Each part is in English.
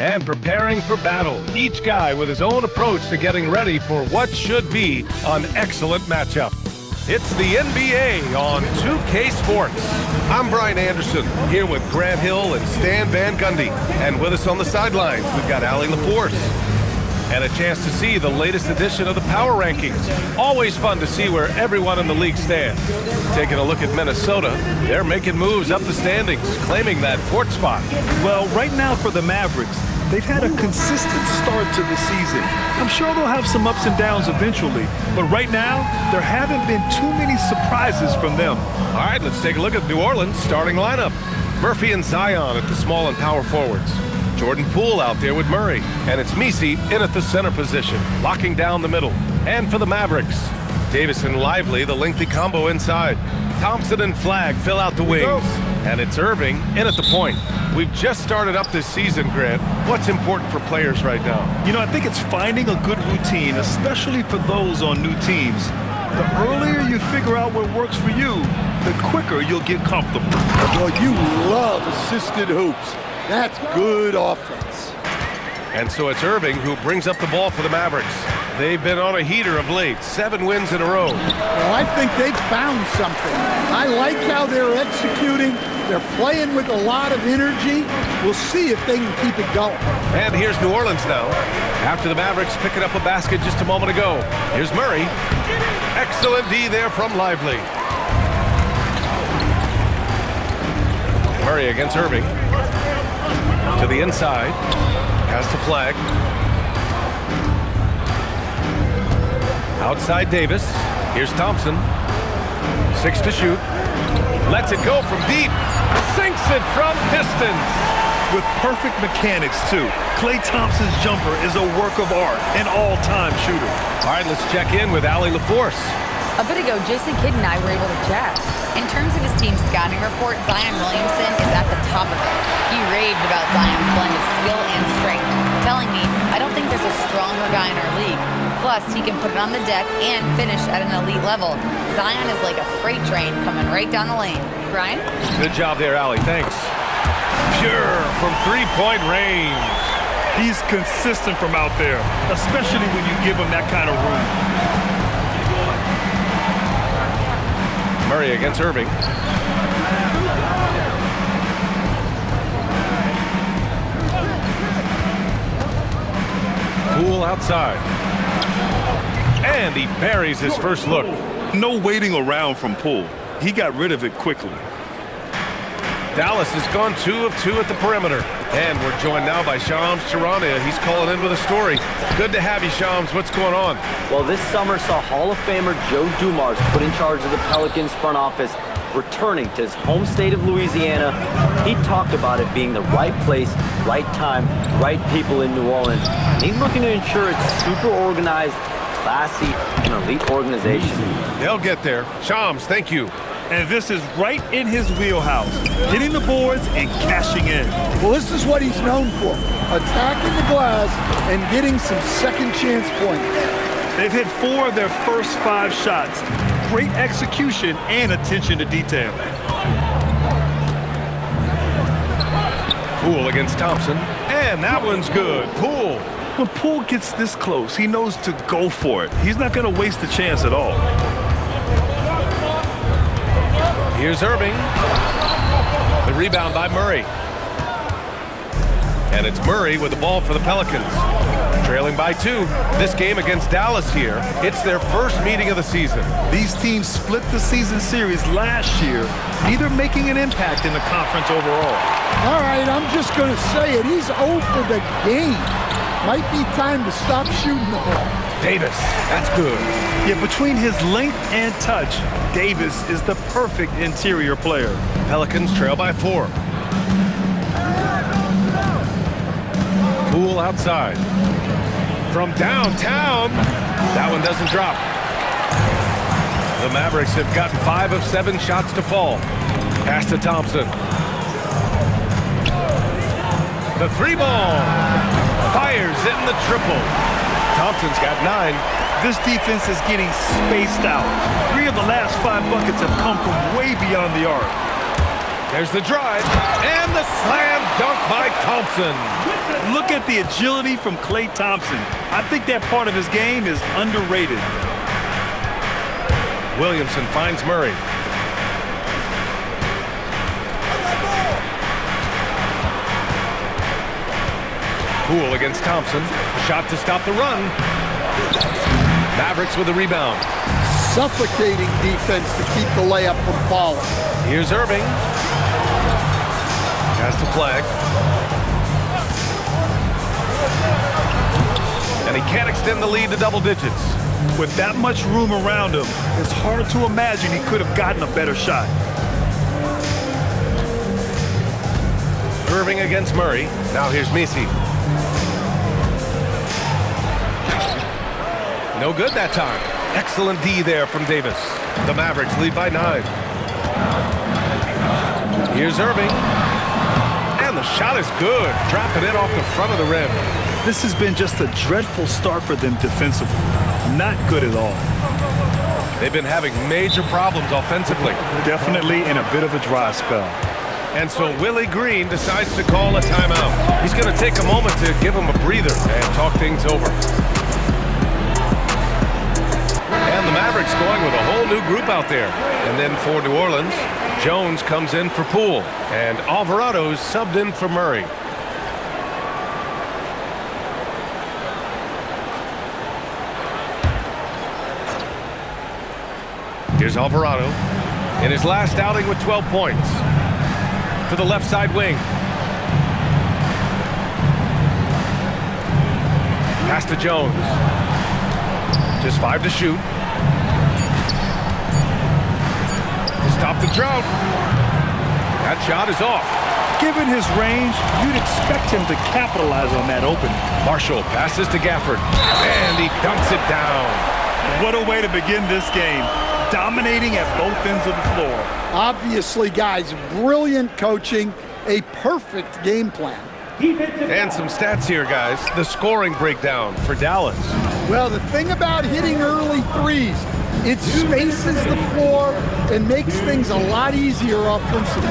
and preparing for battle. Each guy with his own approach to getting ready for what should be an excellent matchup. It's the NBA on 2K Sports. I'm Brian Anderson, here with Grant Hill and Stan Van Gundy. And with us on the sidelines, we've got Allie LaForce. And a chance to see the latest edition of the Power Rankings. Always fun to see where everyone in the league stands. Taking a look at Minnesota, they're making moves up the standings, claiming that fourth spot. Well, right now for the Mavericks, they've had a consistent start to the season. I'm sure they'll have some ups and downs eventually, but right now, there haven't been too many surprises from them. All right, let's take a look at New Orleans' starting lineup. Murphy and Zion at the small and power forwards. Jordan Poole out there with Murray, and it's Messi in at the center position, locking down the middle. And for the Mavericks, Davis and Lively, the lengthy combo inside. Thompson and Flagg fill out the wings, and it's Irving in at the point. We've just started up this season, Grant. What's important for players right now? You know, I think it's finding a good routine, especially for those on new teams. The earlier you figure out what works for you, the quicker you'll get comfortable. Well, you love assisted hoops. That's good offense. And so it's Irving who brings up the ball for the Mavericks. They've been on a heater of late, 7 wins in a row. Well, I think they've found something. I like how they're executing. They're playing with a lot of energy. We'll see if they can keep it going. And here's New Orleans now. After the Mavericks picking up a basket just a moment ago. Here's Murray. Excellent D there from Lively. Murray against Irving. To the inside. Pass to Flagg. Outside Davis. Here's Thompson. 6 to shoot. Lets it go from deep. Sinks it from distance. With perfect mechanics, too. Klay Thompson's jumper is a work of art, an all-time shooter. All right, let's check in with Allie LaForce. A bit ago, Jason Kidd and I were able to chat. In terms of his team's scouting report, Zion Williamson is at the top of it. He raved about Zion's blend of skill and strength, telling me, I don't think there's a stronger guy in our league. Plus, he can put it on the deck and finish at an elite level. Zion is like a freight train coming right down the lane. Brian? Good job there, Allie. Thanks. Pure from three-point range. He's consistent from out there, especially when you give him that kind of room. Murray against Irving. Poole outside. And he buries his first look. No waiting around from Poole. He got rid of it quickly. Dallas has gone 2 of 2 at the perimeter. And we're joined now by Shams Charania. He's calling in with a story. Good to have you, Shams. What's going on? Well, this summer saw Hall of Famer Joe Dumars put in charge of the Pelicans front office, returning to his home state of Louisiana. He talked about it being the right place, right time, right people in New Orleans. And he's looking to ensure it's super organized, classy, and elite organization. They'll get there. Shams, thank you. And this is right in his wheelhouse, hitting the boards and cashing in. Well, this is what he's known for, attacking the glass and getting some second chance points. They've hit 4 of their first 5 shots. Great execution and attention to detail. Poole against Thompson. And that one's good. Poole. When Poole gets this close, he knows to go for it. He's not going to waste the chance at all. Here's Irving. The rebound by Murray. And it's Murray with the ball for the Pelicans. Trailing by 2. This game against Dallas here, it's their first meeting of the season. These teams split the season series last year, neither making an impact in the conference overall. All right, I'm just going to say it. He's 0 for the game. Might be time to stop shooting the ball. Davis, that's good. Yeah, between his length and touch, Davis is the perfect interior player. Pelicans trail by 4. Poole outside. From downtown, that one doesn't drop. The Mavericks have gotten 5 of 7 shots to fall. Pass to Thompson. The 3 ball. Fires in the triple. Thompson's got 9. This defense is getting spaced out. 3 of the last 5 buckets have come from way beyond the arc. There's the drive, and the slam dunk by Thompson. Thompson. Look at the agility from Klay Thompson. I think that part of his game is underrated. Williamson finds Murray. Poole against Thompson. Shot to stop the run. Mavericks with the rebound. Suffocating defense to keep the layup from falling. Here's Irving. Has to flag. And he can't extend the lead to double digits. With that much room around him, it's hard to imagine he could have gotten a better shot. Irving against Murray. Now here's Messi. No good that time. Excellent D there from Davis. The Mavericks lead by 9. Here's Irving. And the shot is good. Dropping it off the front of the rim. This has been just a dreadful start for them defensively. Not good at all. They've been having major problems offensively. Definitely in a bit of a dry spell. And so Willie Green decides to call a timeout. He's going to take a moment to give him a breather and talk things over. And the Mavericks going with a whole new group out there. And then for New Orleans, Jones comes in for Poole. And Alvarado's subbed in for Murray. Here's Alvarado in his last outing with 12 points. To the left side wing. Pass to Jones. Just 5 to shoot. To stop the drought. That shot is off. Given his range, you'd expect him to capitalize on that opening. Marshall passes to Gafford. And he dunks it down. What a way to begin this game. Dominating at both ends of the floor. Obviously, guys, brilliant coaching, a perfect game plan. And some stats here, guys. The scoring breakdown for Dallas. Well, the thing about hitting early threes, it spaces the floor and makes things a lot easier offensively.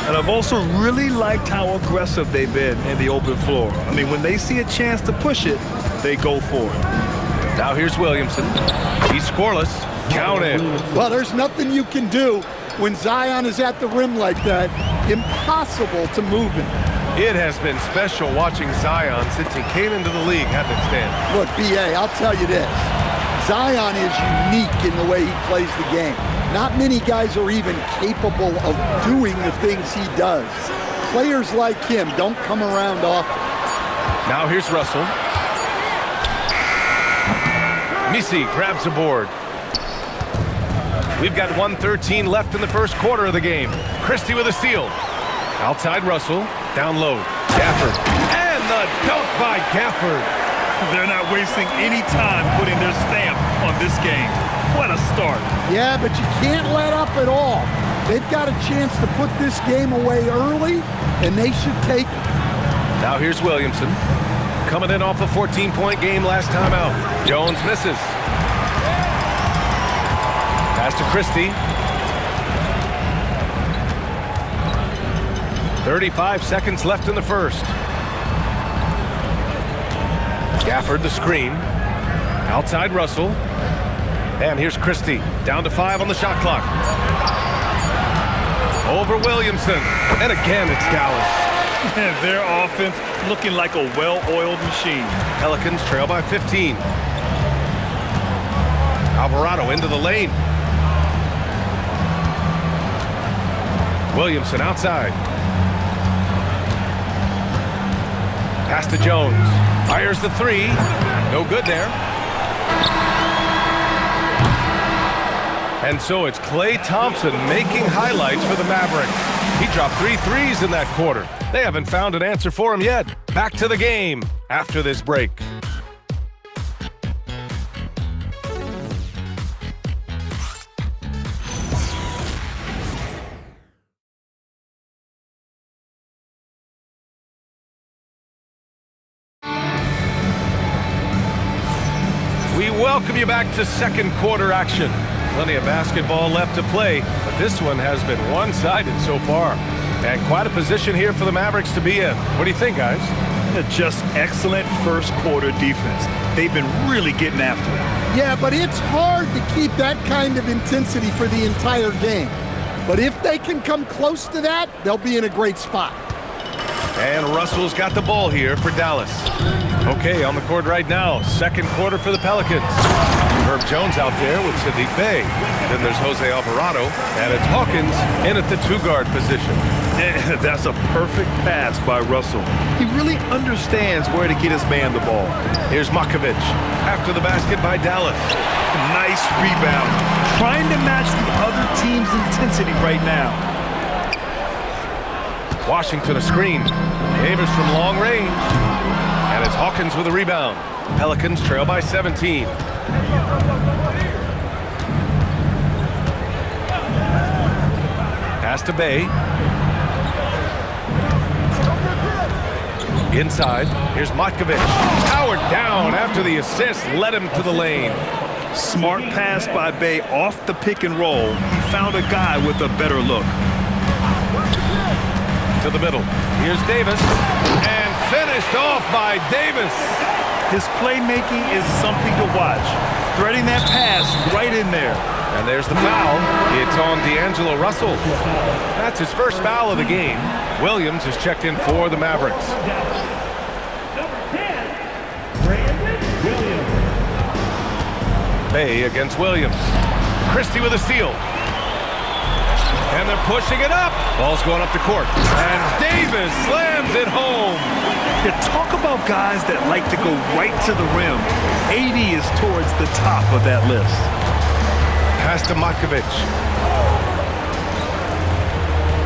And I've also really liked how aggressive they've been in the open floor. I mean, when they see a chance to push it, they go for it. Now here's Williamson. He's scoreless. Counted. Well, there's nothing you can do when Zion is at the rim like that. Impossible to move him. It has been special watching Zion since he came into the league, hasn't it, Stan? Look, B.A., I'll tell you this. Zion is unique in the way he plays the game. Not many guys are even capable of doing the things he does. Players like him don't come around often. Now here's Russell. Messi grabs the board. We've got 1:13 left in the first quarter of the game. Christie with a steal. Outside Russell. Down low. Gafford. And the dunk by Gafford. They're not wasting any time putting their stamp on this game. What a start. Yeah, but you can't let up at all. They've got a chance to put this game away early, and they should take it. Now here's Williamson. Coming in off a 14-point game last time out. Jones misses. Pass to Christie. 35 seconds left in the first. Gafford the screen. Outside Russell. And here's Christie. Down to 5 on the shot clock. Over Williamson. And again, it's Dallas. Their offense looking like a well-oiled machine. Pelicans trail by 15. Alvarado into the lane. Williamson outside. Pass to Jones. Fires the 3. No good there. And so it's Klay Thompson making highlights for the Mavericks. He dropped 3 threes in that quarter. They haven't found an answer for him yet. Back to the game after this break. We welcome you back to second quarter action. Plenty of basketball left to play, but this one has been one-sided so far. And quite a position here for the Mavericks to be in. What do you think, guys? Just excellent first quarter defense. They've been really getting after it. Yeah, but it's hard to keep that kind of intensity for the entire game. But if they can come close to that, they'll be in a great spot. And Russell's got the ball here for Dallas. Okay, on the court right now, second quarter for the Pelicans. Herb Jones out there with Sadiq Bey. Then there's Jose Alvarado, and it's Hawkins in at the two-guard position. And that's a perfect pass by Russell. He really understands where to get his man the ball. Here's Makovic after the basket by Dallas. Nice rebound. Trying to match the other team's intensity right now. Washington a screen. Davis from long range. And it's Hawkins with a rebound. Pelicans trail by 17. Pass to Bey. Inside, here's Matkovic. Powered down after the assist led him to the lane. Smart pass by Bey off the pick and roll. He found a guy with a better look. To the middle. Here's Davis. And finished off by Davis. His playmaking is something to watch. Threading that pass right in there. And there's the foul. It's on D'Angelo Russell. That's his first foul of the game. Williams is checked in for the Mavericks. Bey against Williams. Christie with a steal. And they're pushing it up. Ball's going up the court. And Davis slams it home. You talk about guys that like to go right to the rim. 80 is towards the top of that list. Pass to Matkovic.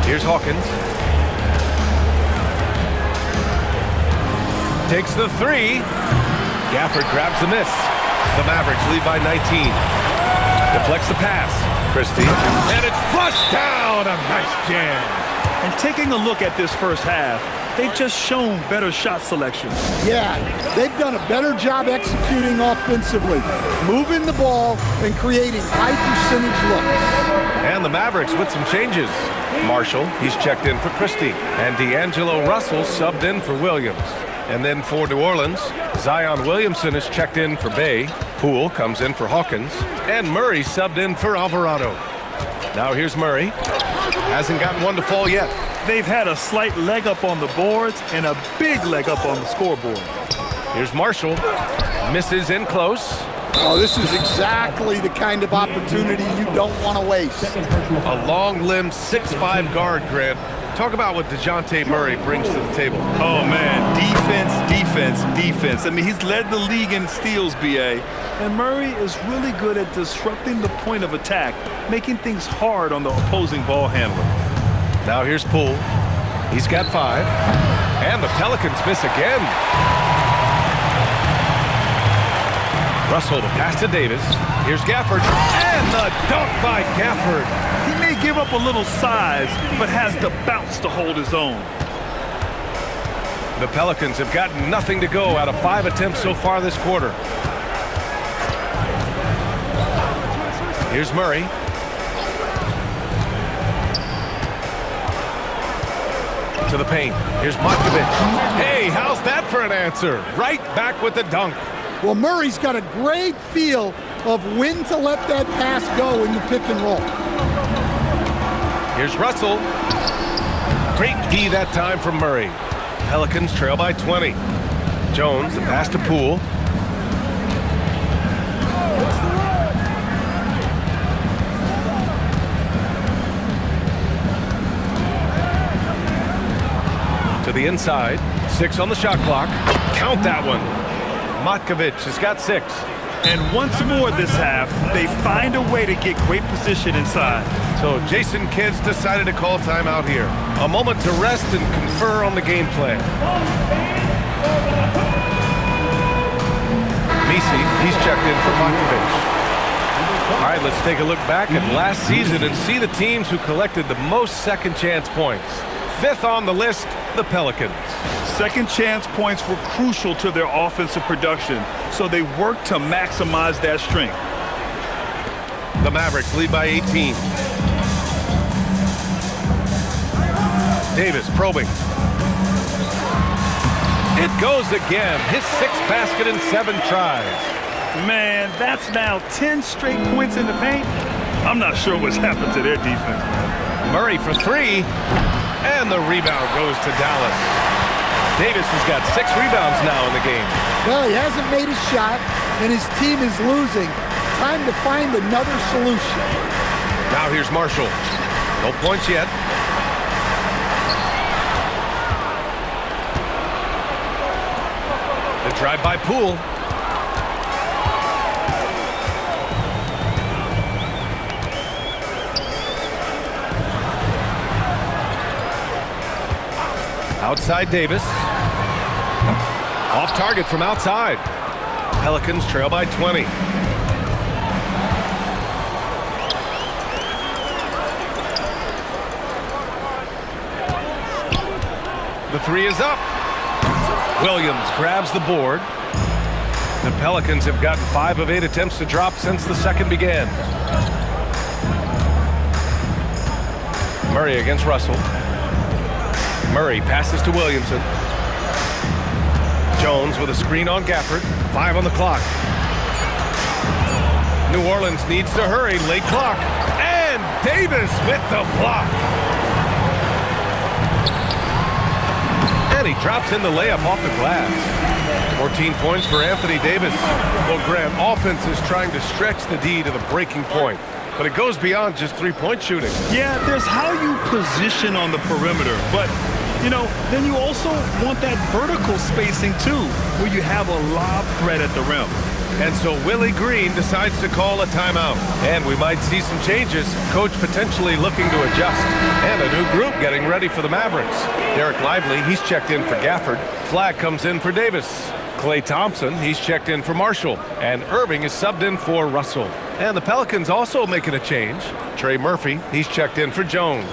Here's Hawkins. Takes the three. Gafford grabs the miss. The Mavericks lead by 19. Deflects the pass. Christie. And it's flushed down. A nice jam. And taking a look at this first half, they've just shown better shot selection. Yeah, they've done a better job executing offensively, moving the ball and creating high percentage looks. And the Mavericks with some changes. Marshall, he's checked in for Christie. And D'Angelo Russell subbed in for Williams. And then for New Orleans, Zion Williamson is checked in for Bey. Poole comes in for Hawkins. And Murray subbed in for Alvarado. Now here's Murray. Hasn't gotten one to fall yet. They've had a slight leg up on the boards and a big leg up on the scoreboard. Here's Marshall. Misses in close. Oh, this is exactly the kind of opportunity you don't want to waste. A long-limbed 6'5" guard, Grant. Talk about what DeJounte Murray brings to the table. Oh, man. Defense, defense, defense. I mean, he's led the league in steals, B.A. And Murray is really good at disrupting the point of attack, making things hard on the opposing ball handler. Now here's Poole. He's got 5. And the Pelicans miss again. Russell, the pass to Davis. Here's Gafford. And the dunk by Gafford. He may give up a little size, but has the bounce to hold his own. The Pelicans have gotten nothing to go out of 5 attempts so far this quarter. Here's Murray. To the paint. Here's Matkovic. Hey, how's that for an answer? Right back with the dunk. Well, Murray's got a great feel of when to let that pass go in the pick and roll. Here's Russell. Great D that time from Murray. Pelicans trail by 20. Jones, the pass to Poole. To the inside. 6 on the shot clock. Count that one. Matkovic has got 6. And once more this half, they find a way to get great position inside. So Jason Kidd's decided to call timeout here. A moment to rest and confer on the game plan. Misi, he's checked in for Matkovic. All right, let's take a look back at last season and see the teams who collected the most second chance points. 5th on the list, the Pelicans. Second chance points were crucial to their offensive production, so they worked to maximize that strength. The Mavericks lead by 18. Davis probing. It goes again. His 6th basket in 7 tries. Man, that's now 10 straight points in the paint. I'm not sure what's happened to their defense, man. Murray for 3. And the rebound goes to Dallas. Davis has got 6 rebounds now in the game. Well, he hasn't made a shot, and his team is losing. Time to find another solution. Now here's Marshall. No points yet. The drive by Poole. Outside Davis. Off target from outside. Pelicans trail by 20. The 3 is up. Williams grabs the board. The Pelicans have gotten 5 of 8 attempts to drop since the second began. Murray against Russell. Murray passes to Williamson. Jones with a screen on Gafford. 5 on the clock. New Orleans needs to hurry. Late clock. And Davis with the block. And he drops in the layup off the glass. 14 points for Anthony Davis. Well, Grant, offense is trying to stretch the D to the breaking point. But it goes beyond just 3-point shooting. Yeah, there's how you position on the perimeter. But, you know, then you also want that vertical spacing, too, where you have a lob threat at the rim. And so Willie Green decides to call a timeout. And we might see some changes. Coach potentially looking to adjust. And a new group getting ready for the Mavericks. Derek Lively, he's checked in for Gafford. Flag comes in for Davis. Klay Thompson, he's checked in for Marshall. And Irving is subbed in for Russell. And the Pelicans also making a change. Trey Murphy, he's checked in for Jones.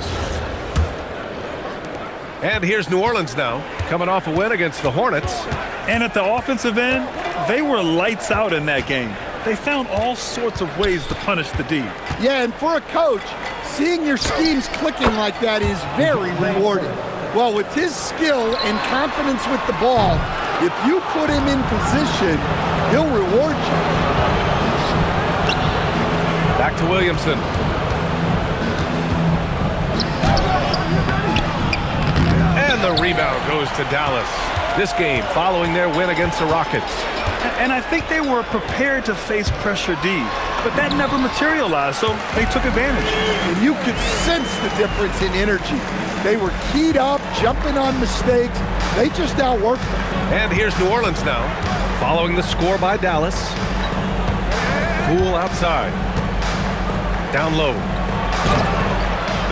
And here's New Orleans now, coming off a win against the Hornets. And at the offensive end, they were lights out in that game. They found all sorts of ways to punish the D. Yeah, and for a coach, seeing your schemes clicking like that is very rewarding. Well, with his skill and confidence with the ball, if you put him in position, he'll reward you. Back to Williamson. And the rebound goes to Dallas. This game following their win against the Rockets. And I think they were prepared to face pressure D, but that never materialized, so they took advantage. And you could sense the difference in energy. They were keyed up, jumping on mistakes. They just outworked them. And here's New Orleans now, following the score by Dallas. Poole outside. Down low.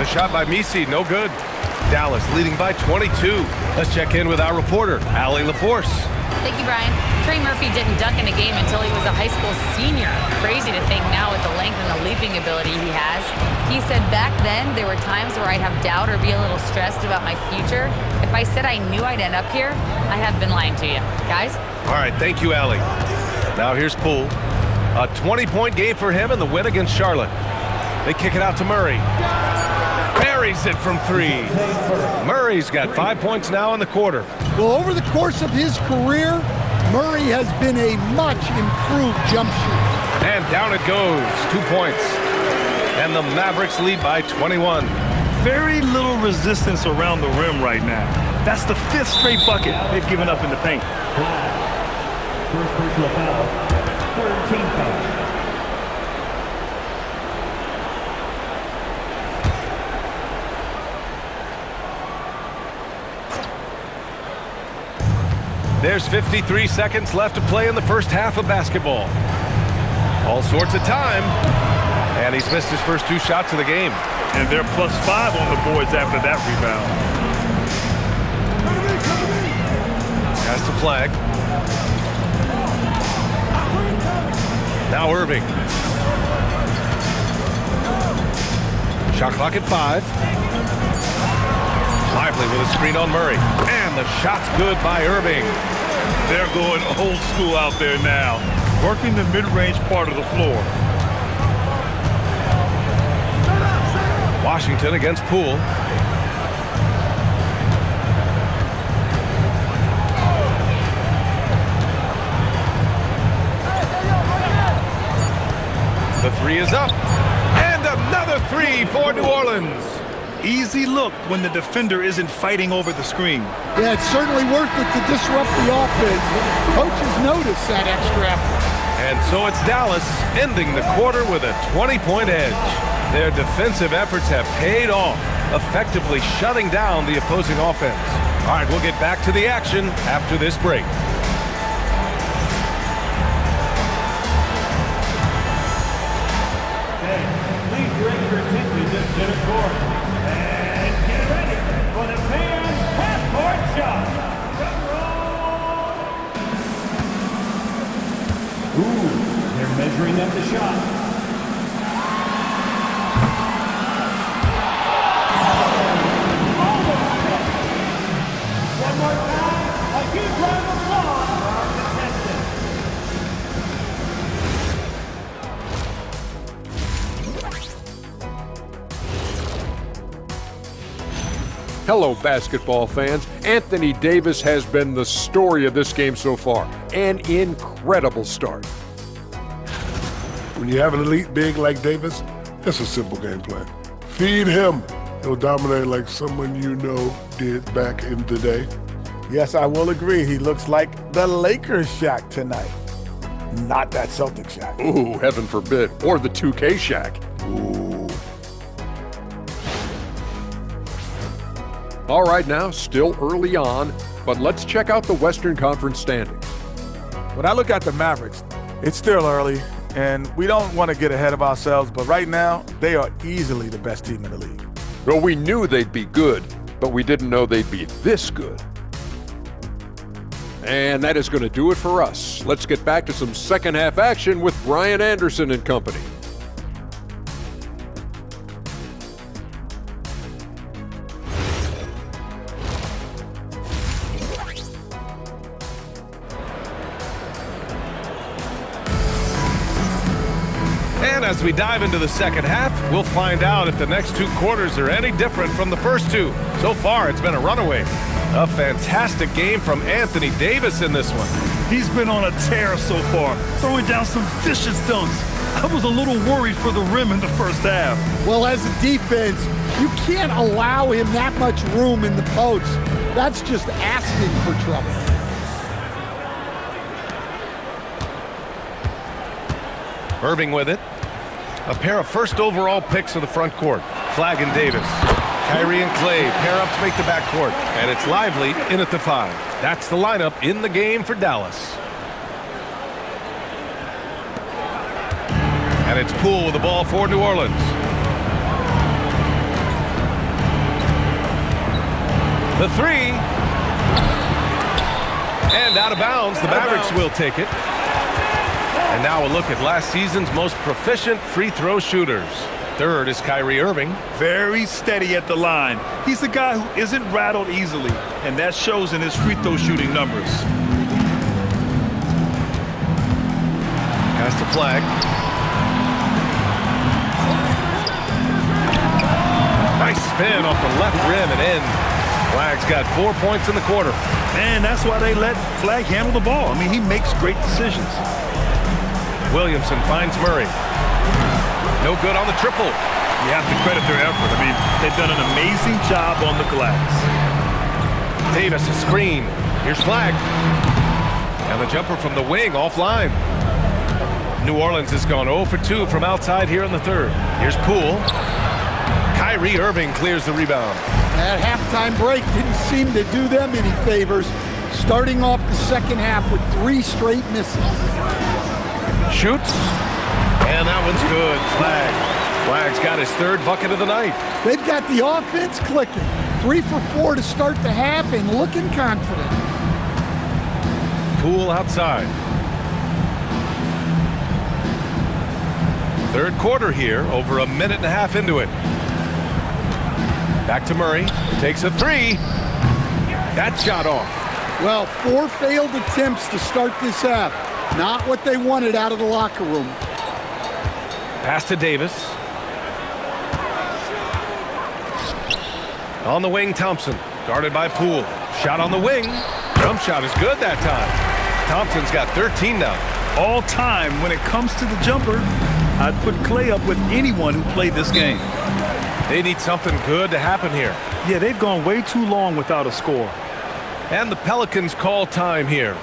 The shot by Misi, no good. Dallas leading by 22. Let's check in with our reporter, Allie LaForce. Thank you, Brian. Trey Murphy didn't dunk in a game until he was a high school senior. Crazy to think now with the length and the leaping ability he has. He said back then there were times where I'd have doubt or be a little stressed about my future. If I said I knew I'd end up here, I have been lying to you. Guys? All right, thank you, Allie. Now here's Poole. A 20-point game for him in the win against Charlotte. They kick it out to Murray. Buries it from 3. Murray's got 5 points now in the quarter. Well, over the course of his career, Murray has been a much improved jump shooter. And down it goes. 2 points. And the Mavericks lead by 21. Very little resistance around the rim right now. That's the 5th straight bucket they've given up in the paint. First personal foul. 13 foul. There's 53 seconds left to play in the first half of basketball. All sorts of time. And he's missed his first 2 shots of the game. And they're +5 on the boards after that rebound. Has to flag. Now Irving. Shot clock at 5. Lively with a screen on Murray. And the shot's good by Irving. They're going old school out there now, working the mid-range part of the floor. Washington against Poole. Three is up. And another three for New Orleans. Easy look when the defender isn't fighting over the screen. Yeah, it's certainly worth it to disrupt the offense. Coaches notice that extra effort. And so it's Dallas ending the quarter with a 20-point edge. Their defensive efforts have paid off, effectively shutting down the opposing offense. All right, we'll get back to the action after this break. Okay, please direct your attention to center court. And get ready for the fan half-court shot. Ooh, they're measuring up the shot. One more time, a huge round of applause for our contestants. Hello, basketball fans. Anthony Davis has been the story of this game so far. An incredible start. When you have an elite big like Davis, it's a simple game plan. Feed him. He'll dominate like someone you know did back in the day. Yes, I will agree. He looks like the Lakers Shaq tonight. Not that Celtics Shaq. Ooh, heaven forbid. Or the 2K Shaq. Ooh. All right, now, still early on, but let's check out the Western Conference standings. When I look at the Mavericks, it's still early, and we don't want to get ahead of ourselves, but right now, they are easily the best team in the league. Well, we knew they'd be good, but we didn't know they'd be this good. And that is going to do it for us. Let's get back to some second half action with Brian Anderson and company. And as we dive into the second half, we'll find out if the next two quarters are any different from the first two. So far, it's been a runaway. A fantastic game from Anthony Davis in this one. He's been on a tear so far, throwing down some vicious dunks. I was a little worried for the rim in the first half. Well, as a defense, you can't allow him that much room in the post. That's just asking for trouble. Irving with it. A pair of first overall picks of the front court. Flag and Davis. Kyrie and Clay pair up to make the backcourt. And it's Lively in at the 5. That's the lineup in the game for Dallas. And it's Poole with the ball for New Orleans. The 3. And out of bounds. The Mavericks will take it. And now a look at last season's most proficient free throw shooters. Third is Kyrie Irving. Very steady at the line. He's a guy who isn't rattled easily, and that shows in his free throw shooting numbers. Pass to Flag. Nice spin off the left rim and in. Flag's got 4 points in the quarter. And that's why they let Flag handle the ball. I mean, he makes great decisions. Williamson finds Murray. No good on the triple. You have to credit their effort. I mean, they've done an amazing job on the glass. Davis a screen. Here's Flag. And the jumper from the wing offline. New Orleans has gone 0 for 2 from outside here in the third. Here's Poole. Kyrie Irving clears the rebound. That halftime break didn't seem to do them any favors, starting off the second half with 3 straight misses. Shoots. And that one's good. Flag's got his third bucket of the night. They've got the offense clicking. 3 for 4 to start the half and looking confident. Poole outside. Third quarter here, over a minute and a half into it. Back to Murray. Takes a 3. That shot off. Well, 4 failed attempts to start this half. Not what they wanted out of the locker room. Pass to Davis. On the wing, Thompson. Guarded by Poole. Shot on the wing. Jump shot is good that time. Thompson's got 13 now. All time when it comes to the jumper, I'd put Clay up with anyone who played this game. They need something good to happen here. Yeah, they've gone way too long without a score. And the Pelicans call time here.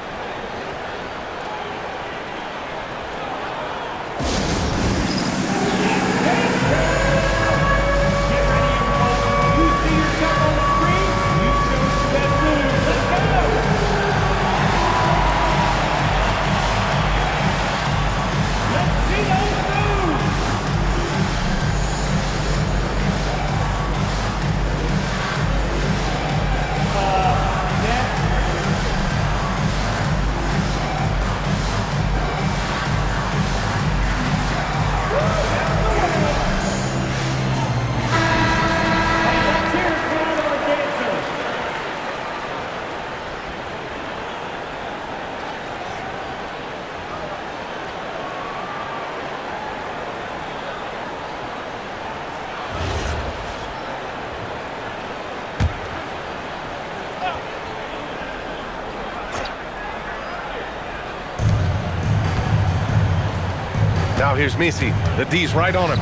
Now here's Misi. The D's right on him.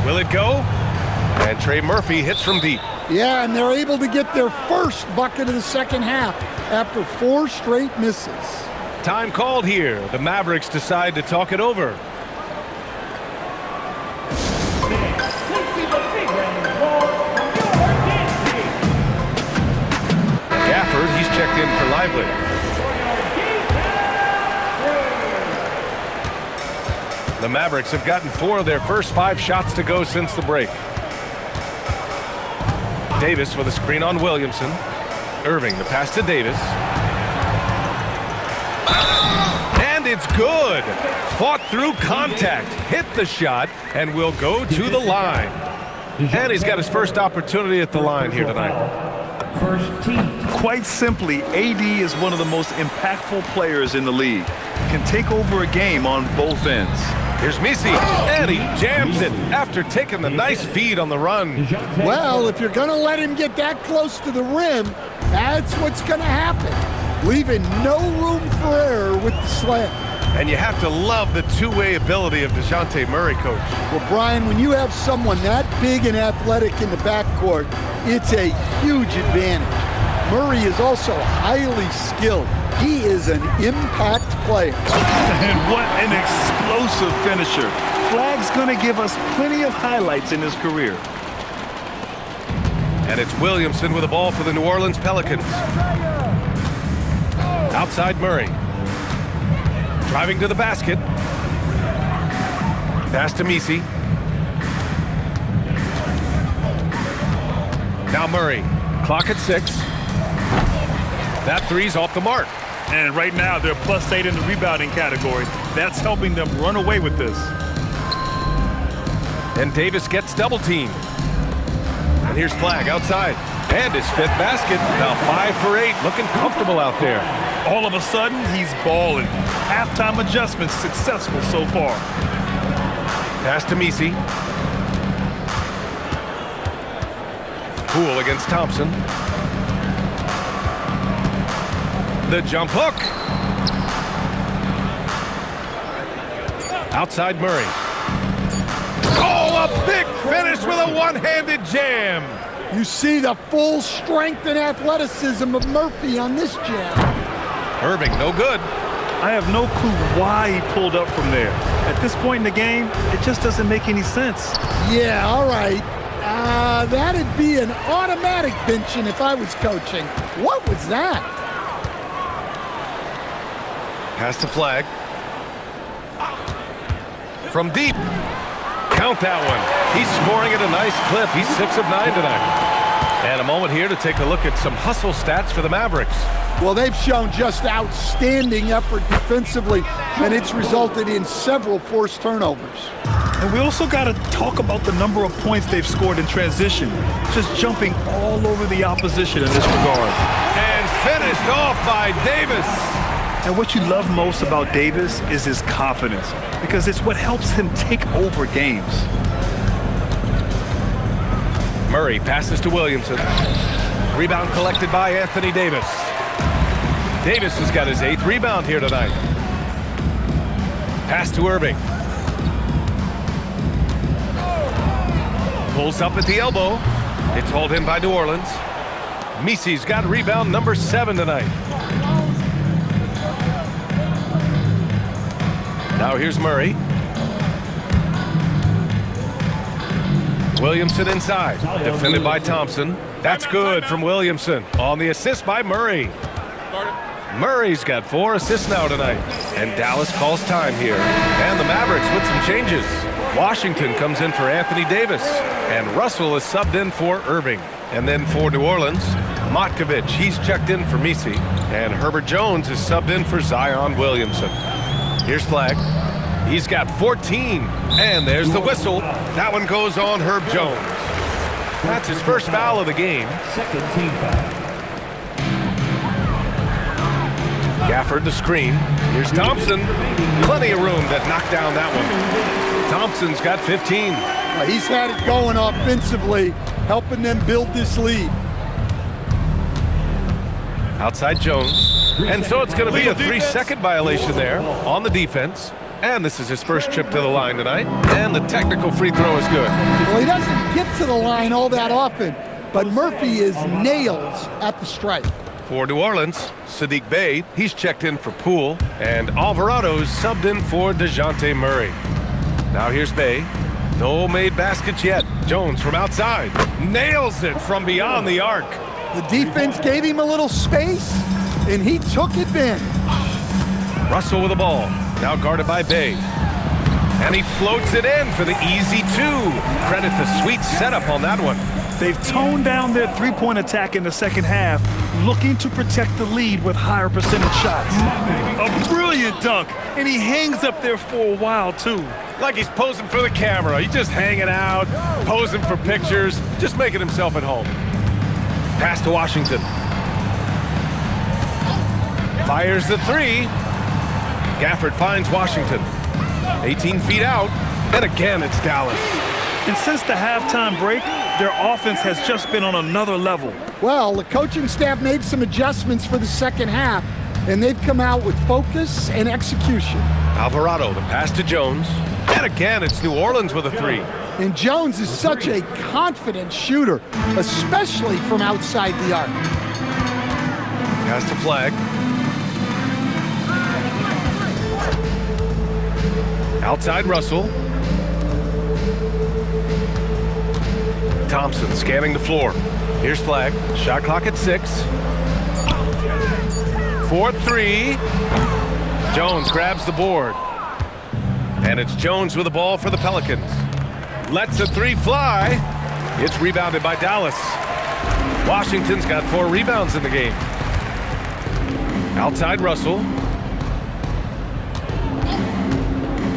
Will it go? And Trey Murphy hits from deep. Yeah, and they're able to get their first bucket of the second half after 4 straight misses. Time called here. The Mavericks decide to talk it over. Gafford, he's checked in for Lively. The Mavericks have gotten 4 of their first 5 shots to go since the break. Davis with a screen on Williamson. Irving, the pass to Davis. And it's good. Fought through contact, hit the shot, and will go to the line. And he's got his first opportunity at the line here tonight. First team. Quite simply, AD is one of the most impactful players in the league. Can take over a game on both ends. Here's Misi, and he jams it after taking the nice feed on the run. Well, if you're going to let him get that close to the rim, that's what's going to happen. Leaving no room for error with the slam. And you have to love the two-way ability of DeJounte Murray, Coach. Well, Brian, when you have someone that big and athletic in the backcourt, it's a huge advantage. Murray is also highly skilled. He is an impact player. And what an explosive finisher. Flag's going to give us plenty of highlights in his career. And it's Williamson with the ball for the New Orleans Pelicans. Outside Murray. Driving to the basket. Pass to Misi. Now Murray. Clock at 6. That three's off the mark. And right now, they're +8 in the rebounding category. That's helping them run away with this. And Davis gets double teamed. And here's Flag outside. And his 5th basket. Now 5 for 8. Looking comfortable out there. All of a sudden, he's balling. Halftime adjustments successful so far. Pass to Misi. Poole against Thompson. The jump hook. Outside Murray. Oh, a big finish with a one-handed jam. You see the full strength and athleticism of Murphy on this jam. Irving, no good. I have no clue why he pulled up from there. At this point in the game, it just doesn't make any sense. Yeah, all right. That'd be an automatic benching if I was coaching. What was that? Pass to Flag. From deep. Count that one. He's scoring at a nice clip. He's 6 of 9 tonight. And a moment here to take a look at some hustle stats for the Mavericks. Well, they've shown just outstanding effort defensively, and it's resulted in several forced turnovers. And we also got to talk about the number of points they've scored in transition, just jumping all over the opposition in this regard. And finished off by Davis. And what you love most about Davis is his confidence, because it's what helps him take over games. Murray passes to Williamson. Rebound collected by Anthony Davis. Davis has got his 8th rebound here tonight. Pass to Irving. Pulls up at the elbow. It's hauled in by New Orleans. Misi's got rebound number 7 tonight. Now here's Murray. Williamson inside, defended by Thompson. That's good from Williamson on the assist by Murray. Murray's got 4 assists now tonight. And Dallas calls time here. And the Mavericks with some changes. Washington comes in for Anthony Davis. And Russell is subbed in for Irving. And then for New Orleans, Matkovic, he's checked in for Misi. And Herbert Jones is subbed in for Zion Williamson. Here's Flag. He's got 14. And there's the whistle. That one goes on Herb Jones. That's his first foul of the game. Second team foul. Gafford the screen. Here's Thompson. Plenty of room that knocked down that one. Thompson's got 15. He's had it going offensively, helping them build this lead. Outside Jones. And so it's going to be a 3-second violation there on the defense. And this is his first trip to the line tonight. And the technical free throw is good. Well, he doesn't get to the line all that often, but Murphy is nails at the strike. For New Orleans, Sadiq Bey, he's checked in for Poole. And Alvarado's subbed in for DeJounte Murray. Now here's Bey. No made baskets yet. Jones from outside. Nails it from beyond the arc. The defense gave him a little space, and he took advantage. Russell with the ball. Now guarded by Bey. And he floats it in for the easy 2. Credit the sweet setup on that one. They've toned down their three-point attack in the second half, looking to protect the lead with higher percentage shots. A brilliant dunk, and he hangs up there for a while, too. Like he's posing for the camera. He's just hanging out, posing for pictures, just making himself at home. Pass to Washington. Fires the 3. Gafford finds Washington. 18 feet out, and again it's Dallas. And since the halftime break, their offense has just been on another level. Well, the coaching staff made some adjustments for the second half, and they've come out with focus and execution. Alvarado, the pass to Jones. And again, it's New Orleans with a 3. And Jones is such a confident shooter, especially from outside the arc. Pass to Flag. Outside Russell. Thompson scanning the floor. Here's Flag. Shot clock at 6. 4-3. Jones grabs the board. And it's Jones with the ball for the Pelicans. Lets a 3 fly. It's rebounded by Dallas. Washington's got 4 rebounds in the game. Outside Russell.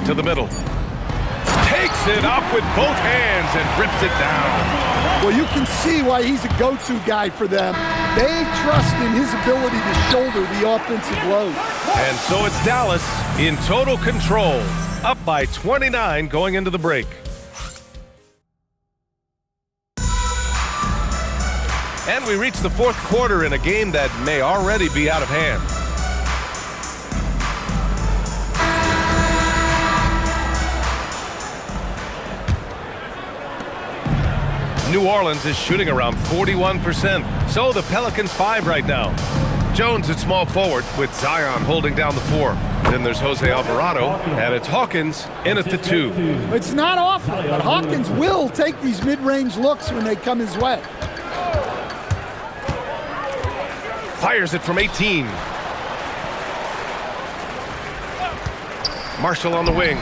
To the middle. Takes it up with both hands and rips it down. Well, you can see why he's a go-to guy for them. They trust in his ability to shoulder the offensive load. And so it's Dallas in total control, up by 29 going into the break. And we reach the 4th quarter in a game that may already be out of hand. New Orleans is shooting around 41%. So the Pelicans 5 right now. Jones at small forward with Zion holding down the 4. Then there's Jose Alvarado, and it's Hawkins in at the 2. It's not often, but Hawkins will take these mid-range looks when they come his way. Fires it from 18. Marshall on the wing.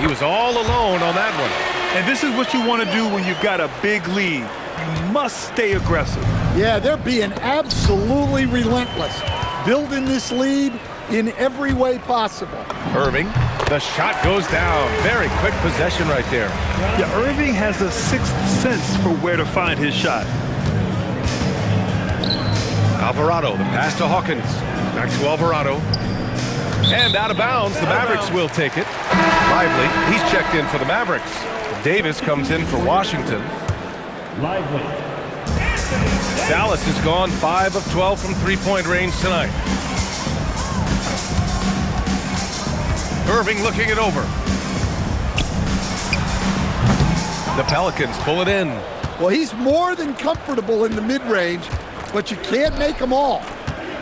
He was all alone on that one. And this is what you want to do when you've got a big lead. You must stay aggressive. Yeah, they're being absolutely relentless, building this lead in every way possible. Irving, the shot goes down. Very quick possession right there. Yeah, Irving has a sixth sense for where to find his shot. Alvarado, the pass to Hawkins. Back to Alvarado. And out of bounds, the Mavericks will take it. Lively, he's checked in for the Mavericks. Davis comes in for Washington. Lively. Dallas has gone 5 of 12 from three-point range tonight. Irving looking it over. The Pelicans pull it in. Well, he's more than comfortable in the mid-range, but you can't make them all.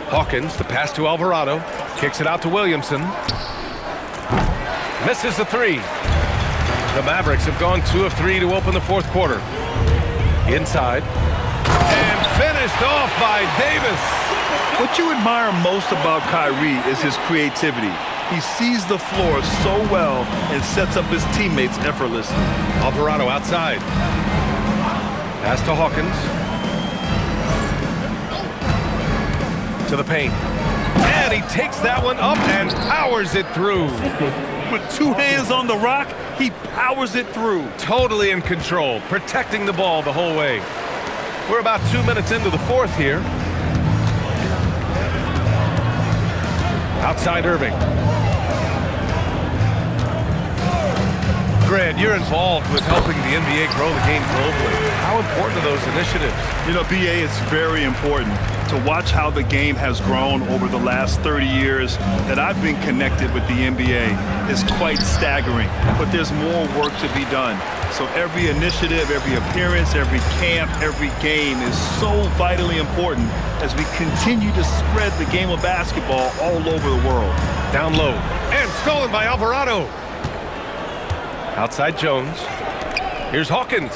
Hawkins, the pass to Alvarado. Kicks it out to Williamson. Misses the three. The Mavericks have gone 2 of 3 to open the fourth quarter. Inside. And finished off by Davis. What you admire most about Kyrie is his creativity. He sees the floor so well and sets up his teammates effortlessly. Alvarado outside. Pass to Hawkins. To the paint. And he takes that one up and powers it through. With 2 hands on the rock, he powers it through. Totally in control, protecting the ball the whole way. We're about 2 minutes into the fourth here. Outside Irving. Grant, you're involved with helping the NBA grow the game globally. How important are those initiatives? You know, BA, it's very important to watch how the game has grown over the last 30 years that I've been connected with the NBA is quite staggering, but there's more work to be done. So every initiative, every appearance, every camp, every game is so vitally important as we continue to spread the game of basketball all over the world. Down low, and stolen by Alvarado. Outside Jones. Here's Hawkins.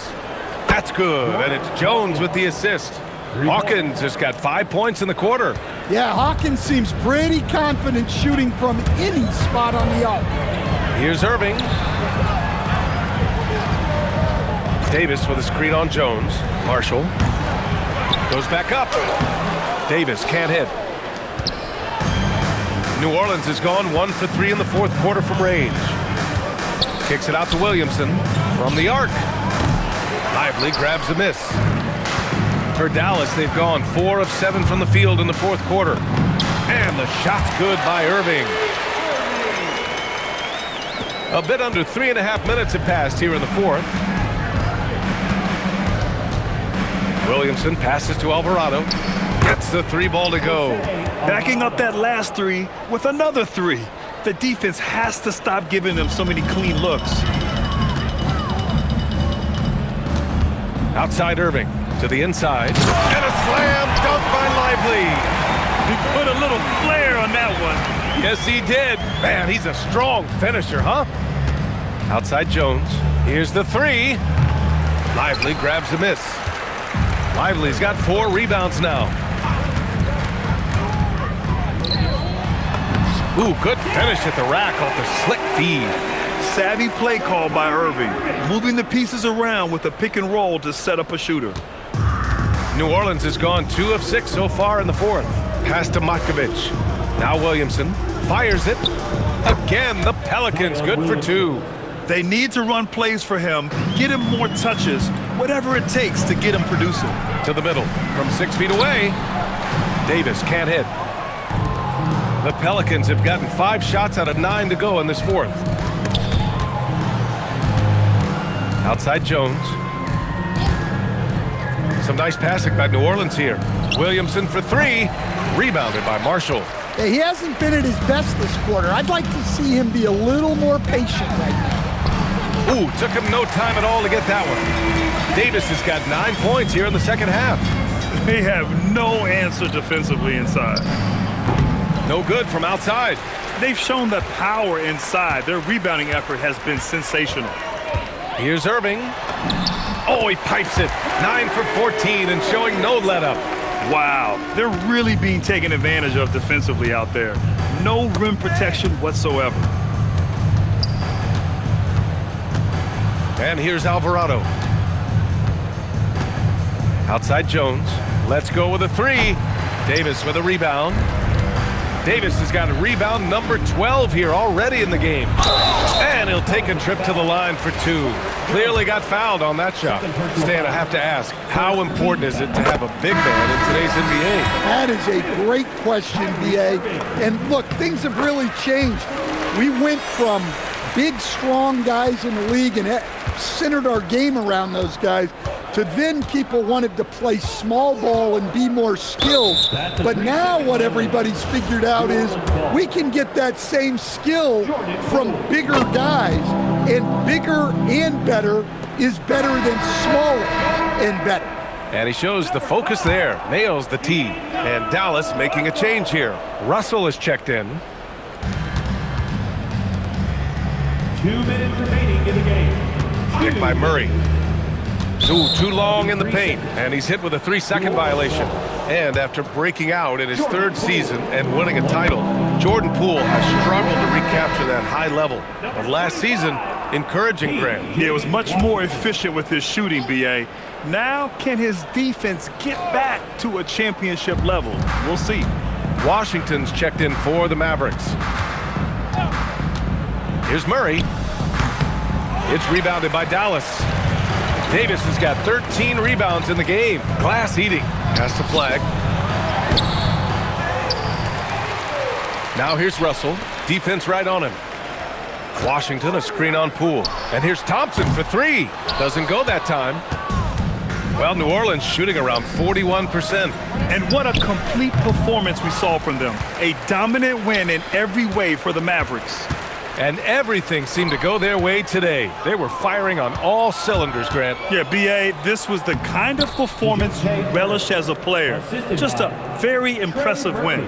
That's good, and it's Jones with the assist. Hawkins has got 5 points in the quarter. Yeah, Hawkins seems pretty confident shooting from any spot on the arc. Here's Irving. Davis with a screen on Jones. Marshall goes back up. Davis can't hit. New Orleans has gone 1 for 3 in the fourth quarter from range. Kicks it out to Williamson from the arc. Lively grabs a miss. For Dallas, they've gone 4 of 7 from the field in the fourth quarter. And the shot's good by Irving. A bit under 3.5 minutes have passed here in the fourth. Williamson passes to Alvarado. Gets the 3 ball to go. Backing up that last 3 with another 3. The defense has to stop giving them so many clean looks. Outside Irving to the inside. And a slam dunk by Lively. He put a little flair on that one. Yes, he did. Man, he's a strong finisher, huh? Outside Jones. Here's the 3. Lively grabs a miss. Lively's got 4 rebounds now. Ooh, good finish at the rack off the slick feed. Savvy play call by Irving, moving the pieces around with a pick and roll to set up a shooter. New Orleans has gone 2 of 6 so far in the fourth. Pass to Matkovic. Now Williamson fires it. Again, the Pelicans good for 2. They need to run plays for him, get him more touches, whatever it takes to get him producing. To the middle from 6 feet away. Davis can't hit. The Pelicans have gotten 5 shots out of 9 to go in this fourth. Outside Jones. Some nice passing by New Orleans here. Williamson for 3. Rebounded by Marshall. Yeah, he hasn't been at his best this quarter. I'd like to see him be a little more patient right now. Ooh, took him no time at all to get that one. Davis has got 9 points here in the second half. They have no answer defensively inside. No good from outside. They've shown the power inside. Their rebounding effort has been sensational. Here's Irving. Oh, he pipes it. 9 for 14 and showing no let-up. Wow, they're really being taken advantage of defensively out there. No rim protection whatsoever. And here's Alvarado. Outside Jones. Let's go with a 3. Davis with a rebound. Davis has got a rebound number 12 here already in the game. And he'll take a trip to the line for 2. Clearly got fouled on that shot. Stan, I have to ask, how important is it to have a big man in today's NBA? That is a great question, B.A. And look, things have really changed. We went from big, strong guys in the league and centered our game around those guys to then people wanted to play small ball and be more skilled. But now what everybody's figured out is we can get that same skill from bigger guys and bigger and better is better than smaller and better. And he shows the focus there, nails the tee. And Dallas making a change here. Russell is checked in. 2 minutes remaining in the game. Hit by Murray. Too long in the paint, and he's hit with a 3-second violation. And after breaking out in his 3rd season and winning a title, Jordan Poole has struggled to recapture that high level. But last season, encouraging, Grant. He was much more efficient with his shooting, B.A. Now, can his defense get back to a championship level? We'll see. Washington's checked in for the Mavericks. Here's Murray. It's rebounded by Dallas. Davis has got 13 rebounds in the game. Glass eating. Has to flag. Now here's Russell. Defense right on him. Washington a screen on Poole. And here's Thompson for 3. Doesn't go that time. Well, New Orleans shooting around 41%. And what a complete performance we saw from them. A dominant win in every way for the Mavericks. And everything seemed to go their way today. They were firing on all cylinders, Grant. Yeah, B.A., this was the kind of performance you relish as a player. Just a very impressive win.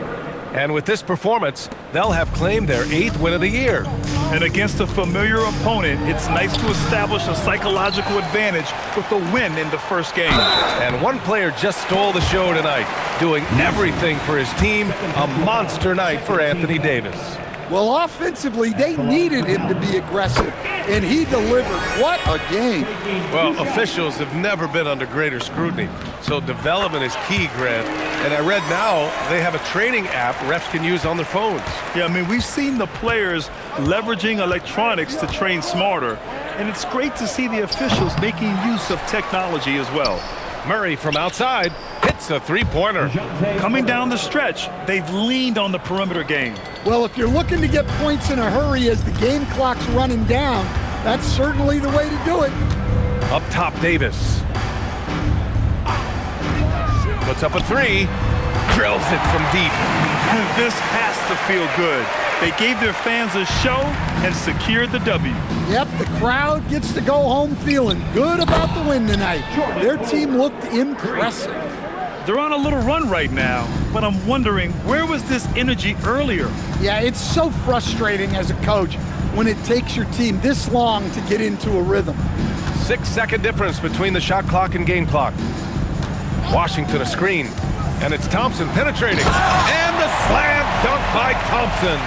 And with this performance, they'll have claimed their 8th win of the year. And against a familiar opponent, it's nice to establish a psychological advantage with a win in the first game. And one player just stole the show tonight, doing everything for his team. A monster night for Anthony Davis. Well, offensively, they needed him to be aggressive, and he delivered. What a game. Well, officials have never been under greater scrutiny, so development is key, Grant. And I read now they have a training app refs can use on their phones. Yeah, I mean, we've seen the players leveraging electronics to train smarter, and it's great to see the officials making use of technology as well. Murray from outside hits a 3-pointer. Coming down the stretch, they've leaned on the perimeter game. Well, if you're looking to get points in a hurry as the game clock's running down, that's certainly the way to do it. Up top, Davis. Puts up a 3. Drills it from deep. This has to feel good. They gave their fans a show and secured the W. Yep, the crowd gets to go home feeling good about the win tonight. Their team looked impressive. They're on a little run right now, but I'm wondering, where was this energy earlier? Yeah, it's so frustrating as a coach when it takes your team this long to get into a rhythm. 6-second difference between the shot clock and game clock. Washington a screen, and it's Thompson penetrating. And the slam dunk by Thompson.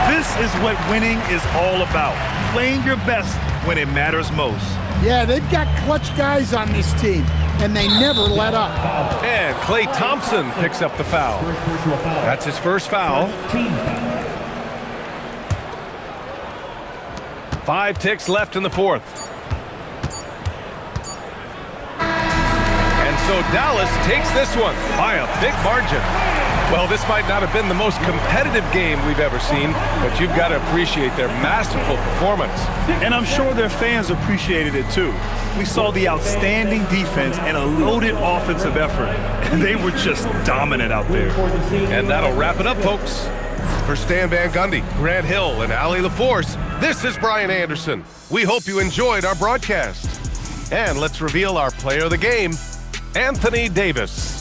This is what winning is all about, playing your best when it matters most. Yeah, they've got clutch guys on this team, and they never let up. And Klay Thompson picks up the foul. That's his first foul. 5 ticks left in the 4th. And so Dallas takes this one by a big margin. Well, this might not have been the most competitive game we've ever seen, but you've got to appreciate their masterful performance. And I'm sure their fans appreciated it too. We saw the outstanding defense and a loaded offensive effort, and they were just dominant out there. And that'll wrap it up, folks. For Stan Van Gundy, Grant Hill, and Allie LaForce, this is Brian Anderson. We hope you enjoyed our broadcast. And let's reveal our player of the game, Anthony Davis.